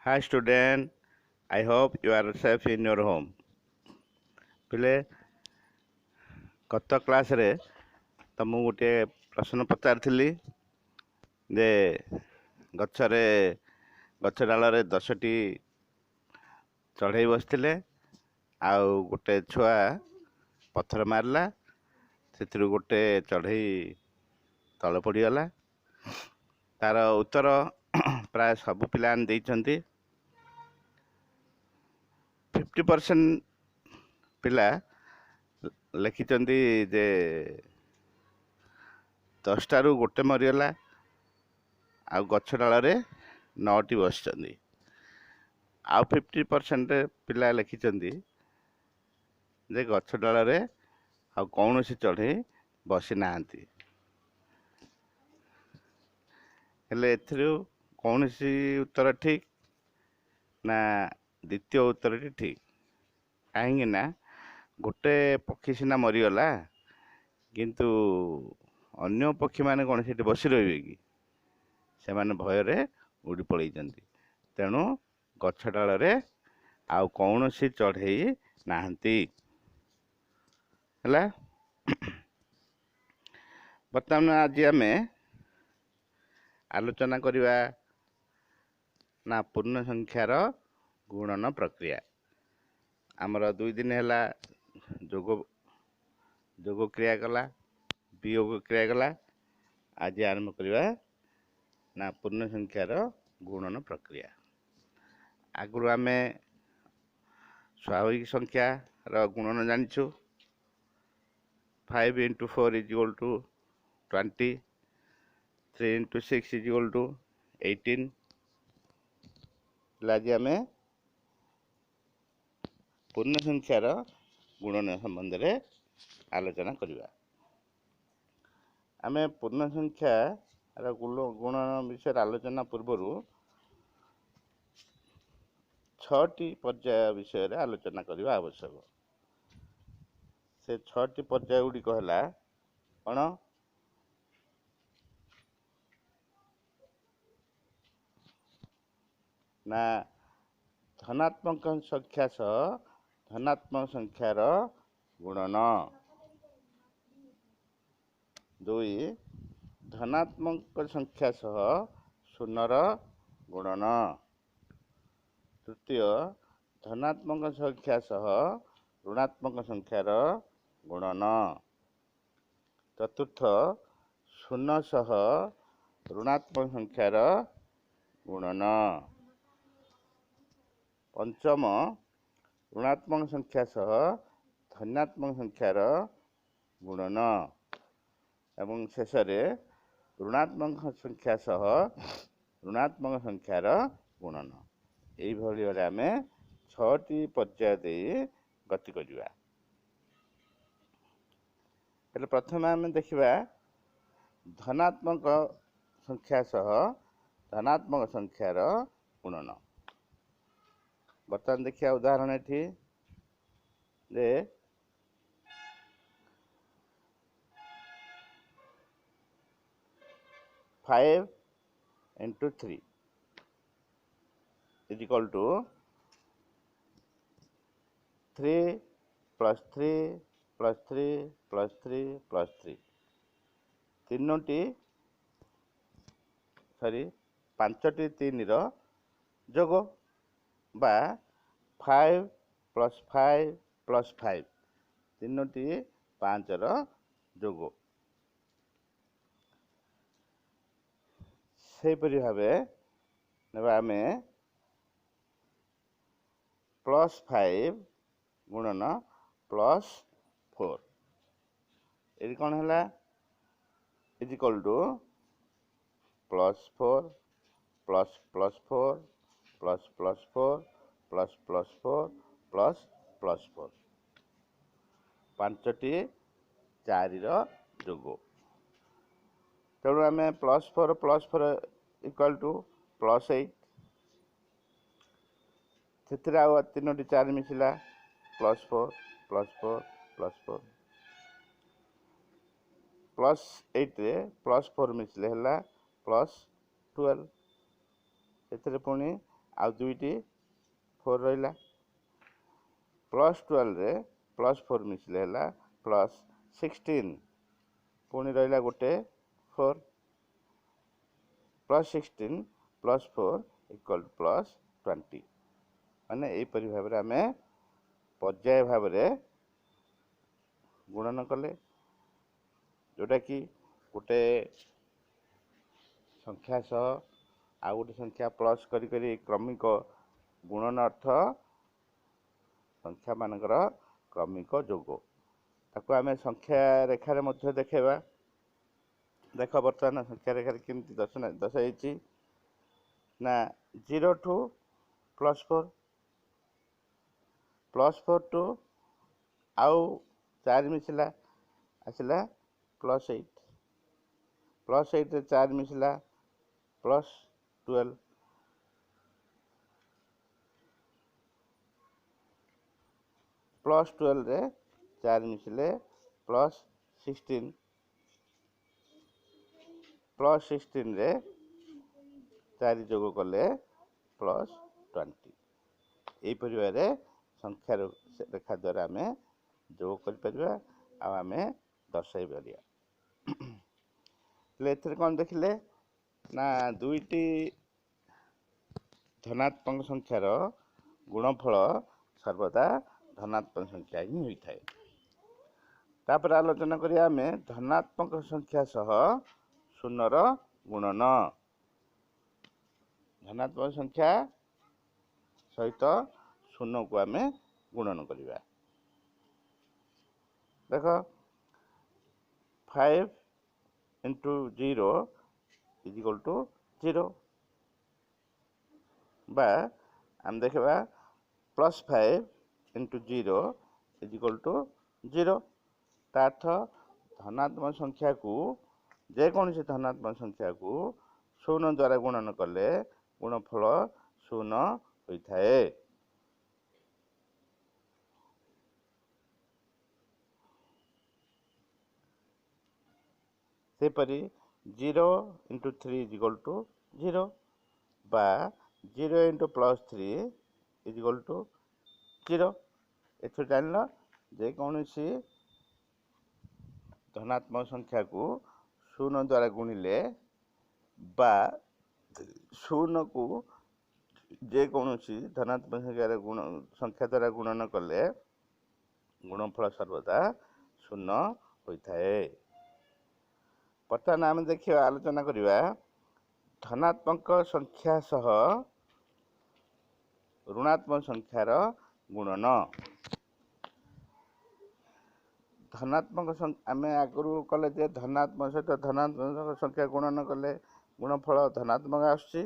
Hi student, I hope you are safe in your home. ପିଲେ ଗତ କ୍ଲାସରେ ତମକୁ ଗୋଟିଏ ପ୍ରଶ୍ନ ପଚାରିଥିଲି ଯେ ଗଛ ଡାଳରେ 10ଟି ଚଢ଼େଇ ବସିଥିଲେ ଆଉ ଗୋଟେ ଛୁଆ ପଥର ମାରିଲା, ସେଥିରୁ ଗୋଟେ ଚଢ଼େଇ ତଳେ ପଡ଼ିଗଲା। ତାର ଉତ୍ତର ପ୍ରାୟ ସବୁ ପିଲାମାନେ ଦେଇଛନ୍ତି। 50% ପିଲା ଲେଖିଛନ୍ତି ଯେ 10ଟାରୁ ଗୋଟେ ମରିଗଲା ଆଉ ଗଛ ଡାଳରେ 9ଟି ବସିଛନ୍ତି। ଆଉ 50% ପିଲା ଲେଖିଛନ୍ତି ଯେ ଗଛ ଡାଳରେ ଆଉ କୌଣସି ଚଢ଼େଇ ବସି ନାହାନ୍ତି। ହେଲେ ଏଥିରୁ କୌଣସି ଉତ୍ତର ଠିକ୍ ନା ଦ୍ୱିତୀୟ ଉତ୍ତରଟି ଠିକ୍? କାହିଁକି ନା ଗୋଟେ ପକ୍ଷୀ ସିନା ମରିଗଲା, କିନ୍ତୁ ଅନ୍ୟ ପକ୍ଷୀମାନେ କ'ଣ ସେଠି ବସି ରହିବେ କି? ସେମାନେ ଭୟରେ ଉଡ଼ି ପଳେଇଛନ୍ତି। ତେଣୁ ଗଛ ଡାଳରେ ଆଉ କୌଣସି ଚଢ଼େଇ ନାହାନ୍ତି। ହେଲା, ବର୍ତ୍ତମାନ ଆଜି ଆମେ ଆଲୋଚନା କରିବା ନା ପୂର୍ଣ୍ଣ ସଂଖ୍ୟାର ଗୁଣନ ପ୍ରକ୍ରିୟା। ଆମର 2 ଦିନ ହେଲା ଯୋଗ କ୍ରିୟା ଗଲା, ବିୟୋଗ କ୍ରିୟା ଗଲା। ଆଜି ଆରମ୍ଭ କରିବା ନା ପୂର୍ଣ୍ଣ ସଂଖ୍ୟାର ଗୁଣନ ପ୍ରକ୍ରିୟା। ଆଗରୁ ଆମେ ସ୍ୱାଭାବିକ ସଂଖ୍ୟାର ଗୁଣନ ଜାଣିଛୁ। 5 × 4 = 20, 3 × 6 = 18। ଆଜି ଆମେ ପୂର୍ଣ୍ଣ ସଂଖ୍ୟାର ଗୁଣନ ସମ୍ବନ୍ଧରେ ଆଲୋଚନା କରିବା। ଆମେ ପୂର୍ଣ୍ଣ ସଂଖ୍ୟାର ଗୁଣନ ବିଷୟରେ ଆଲୋଚନା ପୂର୍ବରୁ 6ଟି ପର୍ଯ୍ୟାୟ ବିଷୟରେ ଆଲୋଚନା କରିବା ଆବଶ୍ୟକ। ସେ 6ଟି ପର୍ଯ୍ୟାୟ ଗୁଡ଼ିକ ହେଲା କ'ଣ? ନା ଧନାତ୍ମକ ସଂଖ୍ୟା ସହ ଧନାତ୍ମକ ସଂଖ୍ୟାର ଗୁଣନ। 2, ଧନାତ୍ମକ ସଂଖ୍ୟା ସହ ଶୂନ୍ୟର ଗୁଣନ। 3, ଧନାତ୍ମକ ସଂଖ୍ୟା ସହ ଋଣାତ୍ମକ ସଂଖ୍ୟାର ଗୁଣନ। 4, ଶୂନ୍ୟ ସହ ଋଣାତ୍ମକ ସଂଖ୍ୟାର ଗୁଣନ। 5, ଋଣାତ୍ମକ ସଂଖ୍ୟା ସହ ଧନାତ୍ମକ ସଂଖ୍ୟାର ଗୁଣନ। ଏବଂ ଶେଷରେ ଋଣାତ୍ମକ ସଂଖ୍ୟା ସହ ଋଣାତ୍ମକ ସଂଖ୍ୟାର ଗୁଣନ। ଏଇଭଳି ଭାବରେ ଆମେ 6ଟି ପର୍ଯ୍ୟାୟ ଦେଇ ଗତି କରିବା। ହେଲେ ପ୍ରଥମେ ଆମେ ଦେଖିବା ଧନାତ୍ମକ ସଂଖ୍ୟା ସହ ଧନାତ୍ମକ ସଂଖ୍ୟାର ଗୁଣନ। ବର୍ତ୍ତମାନ ଦେଖିବା ଉଦାହରଣ ଏଠି ଯେ 5 × 3 = 3 + 3 + 3 + 3 + 3। ପାଞ୍ଚଟି 3ର ଯୋଗ ବା 5 + 5 + 5, 3ଟି 5ର ଯୋଗ। ସେହିପରି ଭାବେ ନେବା ଆମେ +5 ଗୁଣନ +4। ଏଠି କ'ଣ ହେଲା? = +4 ++4 ++4 ++4 ପାଞ୍ଚଟି 4ର ଯୋଗ। ତେଣୁ ଆମେ +4 +4 = +8। ସେଥିରେ ଆଉ 3ଟି 4 ମିଶିଲା, +4 +4 +4। +8ରେ +4 ମିଶିଲେ ହେଲା +12। ସେଥିରେ ପୁଣି आउ दुईटी 4 रहा +12 रे +4 मिसले है +16 पुणी रहा गोटे 4 +16 +4 इक्वल +20 माने यहीपरि भाव आम पर्याय भाव गुणन कले जोटा कि गोटे संख्या सह आउ गोटे संख्या प्लस करी क्रमिक गुणन अर्थ संख्या मानकर क्रमिक जोग ताको आम संख्या रेखार मध्य देखा देख बर्तमान संख्या रेखार केमती दर्शाई ना 0 टू +4 +4 टू आउ 4 मिसला आसला +8 +8 रे 4 मिसला +12 +12 रे 4 मिसले +16 +16 रे 4 जोग कले +20 यही परिवार संख्या रेखा द्वारा आम जोग कर आम दर्शाई पार कौन देखिले ना दुईटी धनात्मक संख्यार गुणफल सर्वदा धनात्मक संख्या ही होता है। तापर आलोचना करिया आम धनात्मक संख्या सह शून्यर गुणन धनात्मक संख्या सहित शून्य को आम गुणन करिया देख 5 into 0 is equal to 0 बा आम देखा +5 into 0 is equal to 0 तार्थ धनात्मक संख्या को जेकोसी धनात्मक संख्या को शून्य द्वारा गुणन कले गुणफल शून्य होता है। सेपरी 0 into 3 is equal to 0 बा 0 into +3 is equal to 0 एथु जान जेकोसी धनात्मक संख्या को शून्य द्वारा गुणिले बा शून्य को जेकोसी धनात्मक संख्या द्वारा गुणन कले गुणफल सर्वदा शून्य होता है। बर्तमान आम देखिए आलोचना करिया धनात्मक संख्या सह ऋणात्मक संख्यार गुणन धनात्मक आम आगु कले जे धनात्मक सहित धनात्मक संख्या गुणन कले गुणफल धनात्मक आसुची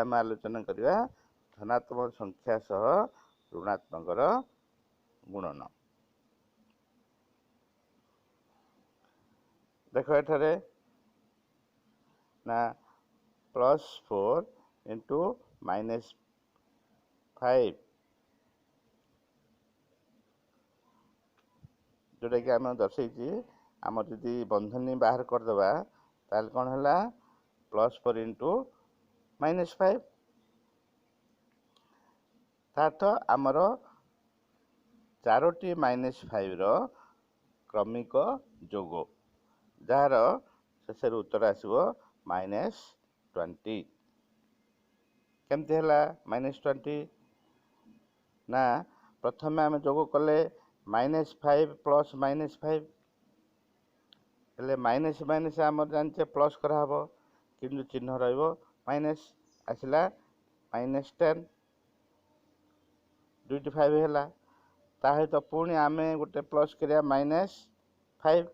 आम आलोचना करिया धनात्मक संख्या सह ऋणात्मक गुणन देख एठारे ना +4 into -5 जोटा कि आम दर्शे आम जी बंधनी बाहर करदे ताल कौन है +4 into -5 तार्थ आमर 4टी -5 रो क्रमिक जोग जार शेष उत्तर आसो -20 केमती है -20 ना प्रथम आम जोग कले -5 + -5 हेले माइनस माइनस आम जानचे प्लस कराब कि चिन्ह रईस आसला -10 दुईटी 5 है सहित पुणी आम गोटे प्लस करिया -5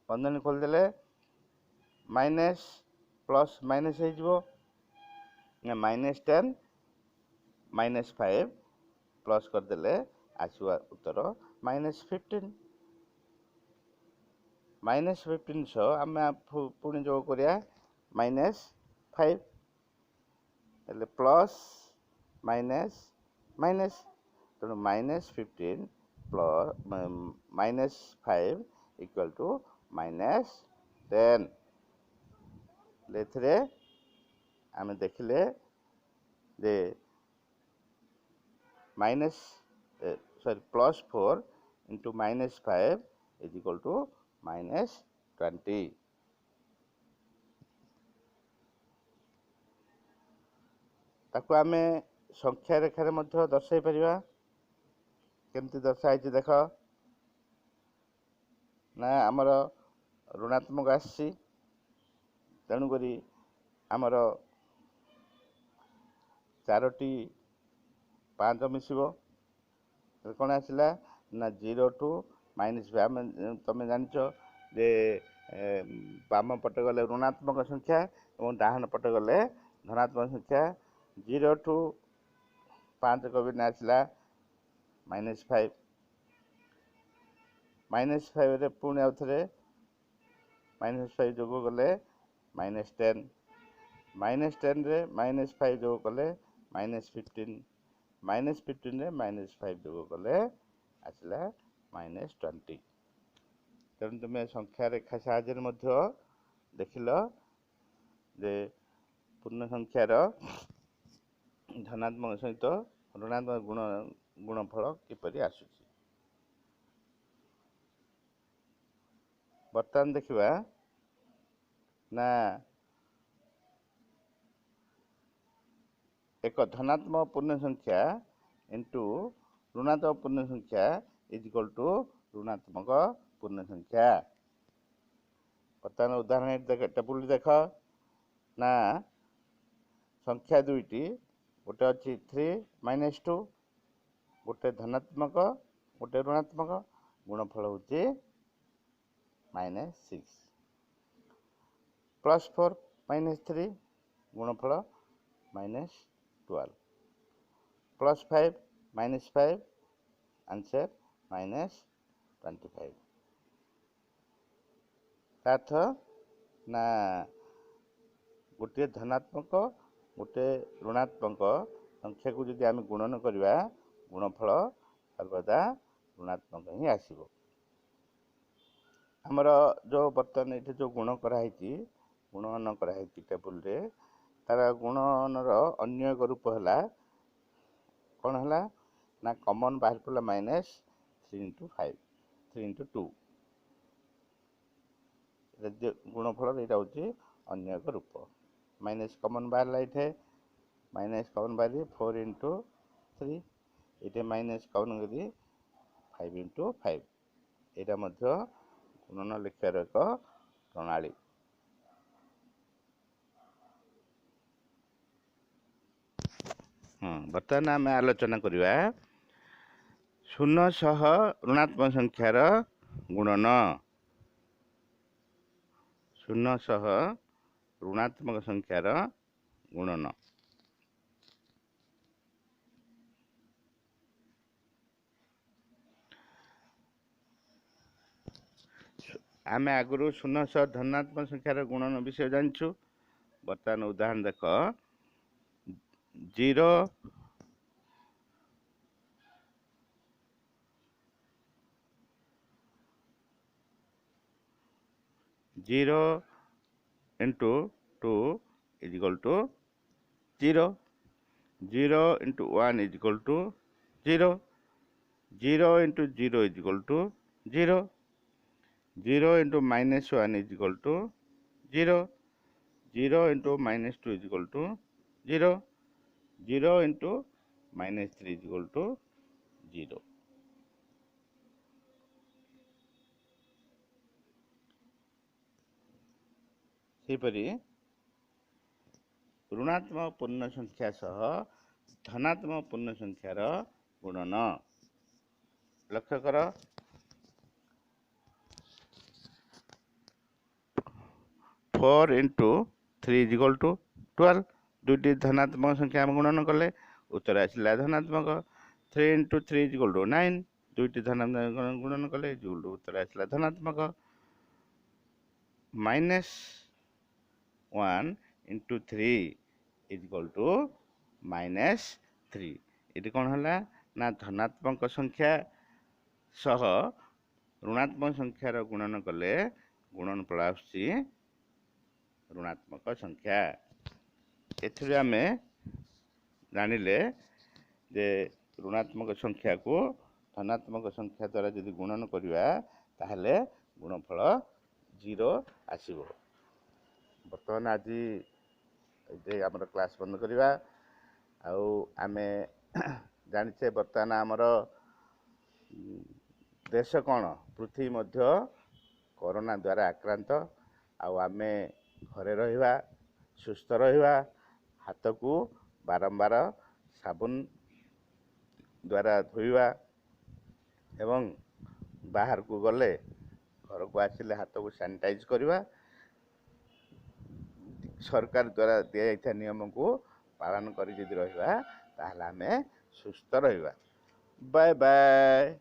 बंधनी खोलदे माइनस प्लस माइनस हो -10 -5 प्लस करदे आसवा उत्तर -15 -15 सह आम पुणी जो करिया -5 हेले प्लस माइनस माइनस तेणु -15 प्लस -5 इक्वल टू -10 आम देखिले ଯେ +4 into -5 is equal to -20. ताको आमे संख्या रेखारे मध्य दर्शाई परिबा। केमती दर्शाई देख ना आमर ऋणात्मक आसी तेणुक आमर 4टी 5 मिसिबो कौन आसला ना 0 टू -5 तुम जानिच जे बाम पटे गले ऋणात्मक संख्या और डाहाण पटे गले धनात्मक संख्या 0 टू 5 कभी आसला -5 -5 रे पुणी आउ थे -5 जोग गले -10 -10 रे -5 जोग कले -15 -15 रे -5 जोग कले आसला -20। तेणु तुम्हें संख्या रेखा साहाय्य मध्य देखिल जे पूर्ण संख्यार धनात्मक सहित ऋणात्मक गुणफल किपरि आसुची। बर्तमान देखिबा ना एक धनात्मक पूर्ण संख्या इंटू ऋणात्मक पूर्ण संख्या इज इक्वल टू ऋणात्मक पूर्ण संख्या। बर्तमान उदाहरण टेबुल देख ना संख्या दुईटी गोटे अच्छी 3 - 2 गोटे धनात्मक गोटे ऋणात्मक गुणफल हूँ -6 +4 -3 गुणफल -12 +5 -5 आंसर -25। अर्थ ना गोटे धनात्मक गोटे ऋणात्मक संख्या को जदि आम गुणन करवा गुणफल सर्वदा ऋणात्मक ही आसब। आमर जो बर्तमान ये जो गुण कराई गुणन कराई टेबुल रे तार गुणनर अन्य एक रूप है कौन है ना कॉमन बाहर पड़ा -3 × 5 3 × 2 गुणफल यहाँ हूँ अन्य एक रूप माइनस कॉमन बाहर लाइट है माइनस कॉमन बाहर 4 × 3 ये माइनस कॉमन करी 5 × 5 यहाँ मध्य गुणन लिखार एक प्रणाली। बर्तमान आम आलोचना करवा शून्य सह ऋणात्मक संख्यार गुणन। शून्य सह ऋणात्मक संख्यार गुणन आम आगु शून्य सह धनात्मक संख्यार गुणन विषय जानछु। बर्तमान उदाहरण देख 0 0 × 2 is equal to 0 0 × 1 is equal to 0 0 × 0 is equal to 0 0 × -1 is equal to 0 0 × -2 is equal to 0 0 × -3 is equal to 0। सेपरी ऋणात्मक पूर्ण संख्या सह धनात्मक पूर्ण संख्यार गुणन लक्ष्य कर 4 × 3 is equal to 12 दुईटी धनात्मक संख्या गुणन कले उत्तर आसला धनात्मक 3 × 3 is equal to 9 दुईटी धनात्मक गुणन कले उत्तर आसला धनात्मक -1 × 3 is equal to -3 ये कौन है ना धनात्मक संख्या सह ऋणात्मक संख्यार गुणन कले गुणनफल आसुची ऋणात्मक संख्या। एथिरे आमे ଜାଣିଲେ ଯେ ऋणात्मक संख्या को धनात्मक संख्या द्वारा यदि गुणन करिवा ताहले गुणफल 0 आसीबो। वर्तमान आज जे हमर क्लास बंद करिवा आउ आमे जानिछे वर्तमान हमर देश कौन पृथ्वी मध्य कोरोना द्वारा आक्रांत आउ आमे घरे रहिबा सुस्थ रहिबा हाथ को बारंबार साबुन द्वारा धोइबा एवं बाहर को गले घर को आसिले हाथ को सैनिटाइज करवा सरकार द्वारा दिया जाइथा नियम को पालन करी यदि रहिबा ताहले आमे सुस्थ रहिबा। Bye bye.